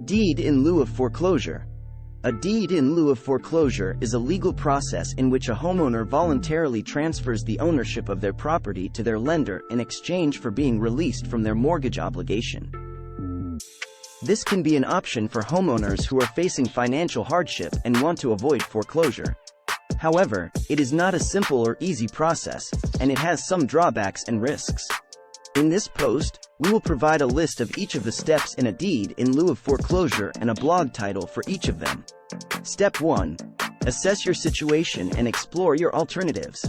deed in lieu of foreclosure. A deed in lieu of foreclosure is a legal process in which a homeowner voluntarily transfers the ownership of their property to their lender in exchange for being released from their mortgage obligation. This can be an option for homeowners who are facing financial hardship and want to avoid foreclosure. However, it is not a simple or easy process, and it has some drawbacks and risks. In this post, we will provide a list of each of the steps in a deed in lieu of foreclosure and a blog title for each of them. Step 1. Assess your situation and explore your alternatives.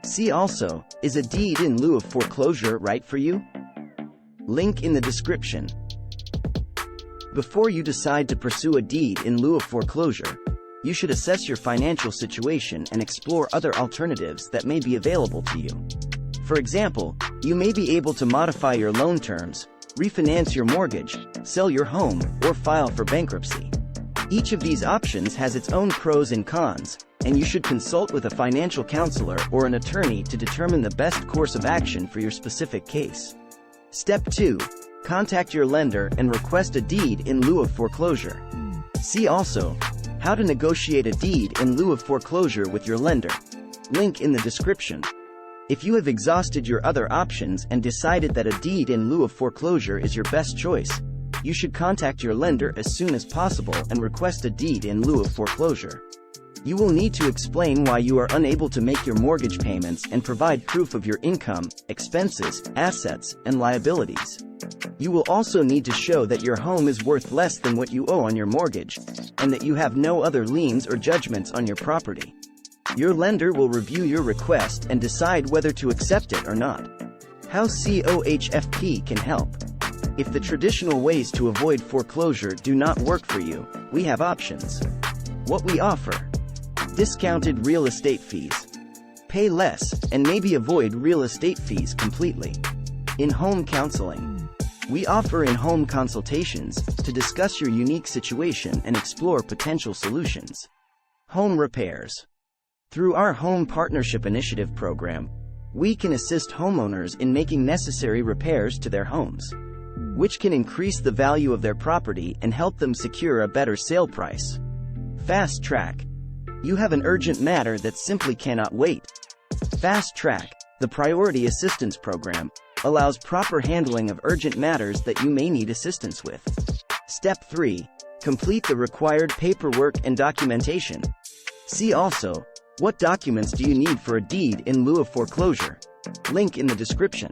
See also, is a deed in lieu of foreclosure right for you? Link in the description. Before you decide to pursue a deed in lieu of foreclosure, you should assess your financial situation and explore other alternatives that may be available to you. For example, you may be able to modify your loan terms, refinance your mortgage, sell your home, or file for bankruptcy. Each of these options has its own pros and cons, and you should consult with a financial counselor or an attorney to determine the best course of action for your specific case. Step 2. Contact your lender and request a deed in lieu of foreclosure. See also, how to negotiate a deed in lieu of foreclosure with your lender. Link in the description. If you have exhausted your other options and decided that a deed in lieu of foreclosure is your best choice, you should contact your lender as soon as possible and request a deed in lieu of foreclosure. You will need to explain why you are unable to make your mortgage payments and provide proof of your income, expenses, assets, and liabilities. You will also need to show that your home is worth less than what you owe on your mortgage, and that you have no other liens or judgments on your property. Your lender will review your request and decide whether to accept it or not. How COHFP can help. If the traditional ways to avoid foreclosure do not work for you, we have options. What we offer: discounted real estate fees. Pay less, and maybe avoid real estate fees completely. In-home counseling. We offer in-home consultations to discuss your unique situation and explore potential solutions. Home repairs. Through our Home Partnership Initiative program, we can assist homeowners in making necessary repairs to their homes, which can increase the value of their property and help them secure a better sale price. Fast Track. You have an urgent matter that simply cannot wait. Fast Track, the Priority Assistance Program, allows proper handling of urgent matters that you may need assistance with. Step 3. Complete the required paperwork and documentation. See also, what documents do you need for a deed in lieu of foreclosure? Link in the description.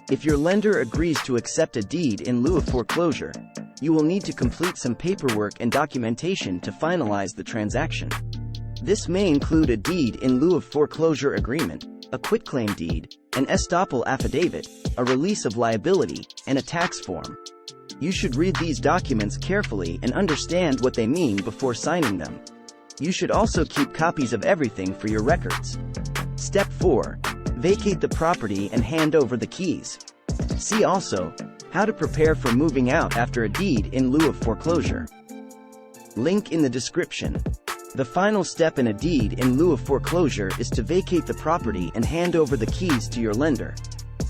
If your lender agrees to accept a deed in lieu of foreclosure, you will need to complete some paperwork and documentation to finalize the transaction. This may include a deed in lieu of foreclosure agreement, a quitclaim deed, an estoppel affidavit, a release of liability, and a tax form. You should read these documents carefully and understand what they mean before signing them. You should also keep copies of everything for your records. Step 4. Vacate the property and hand over the keys. See also, how to prepare for moving out after a deed in lieu of foreclosure. Link in the description. The final step in a deed in lieu of foreclosure is to vacate the property and hand over the keys to your lender.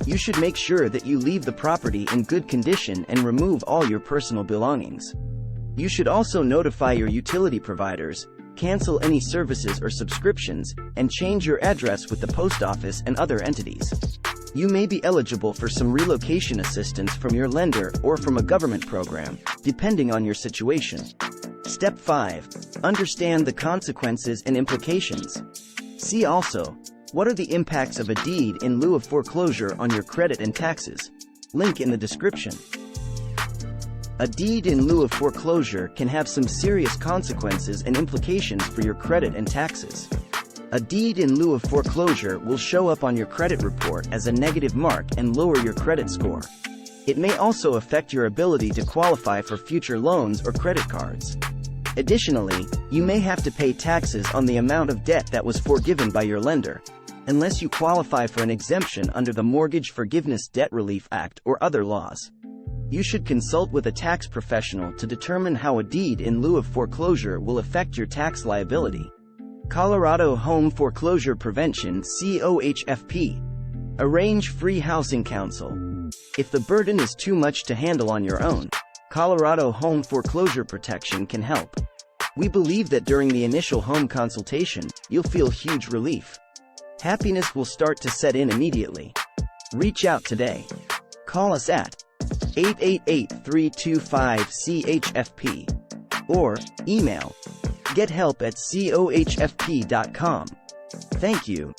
You should make sure that you leave the property in good condition and remove all your personal belongings. You should also notify your utility providers, cancel any services or subscriptions, and change your address with the post office and other entities. You may be eligible for some relocation assistance from your lender or from a government program, depending on your situation. Step 5. Understand the consequences and implications. See also, what are the impacts of a deed in lieu of foreclosure on your credit and taxes? Link in the description. A deed in lieu of foreclosure can have some serious consequences and implications for your credit and taxes. A deed in lieu of foreclosure will show up on your credit report as a negative mark and lower your credit score. It may also affect your ability to qualify for future loans or credit cards. Additionally, you may have to pay taxes on the amount of debt that was forgiven by your lender, unless you qualify for an exemption under the Mortgage Forgiveness Debt Relief Act or other laws. You should consult with a tax professional to determine how a deed in lieu of foreclosure will affect your tax liability. Colorado Home Foreclosure Prevention (COHFP). Arrange free housing counsel. If the burden is too much to handle on your own, Colorado Home Foreclosure Protection can help. We believe that during the initial home consultation, you'll feel huge relief. Happiness will start to set in immediately. Reach out today. Call us at 888-325-CHFP or email gethelp@cohfp.com. Thank you.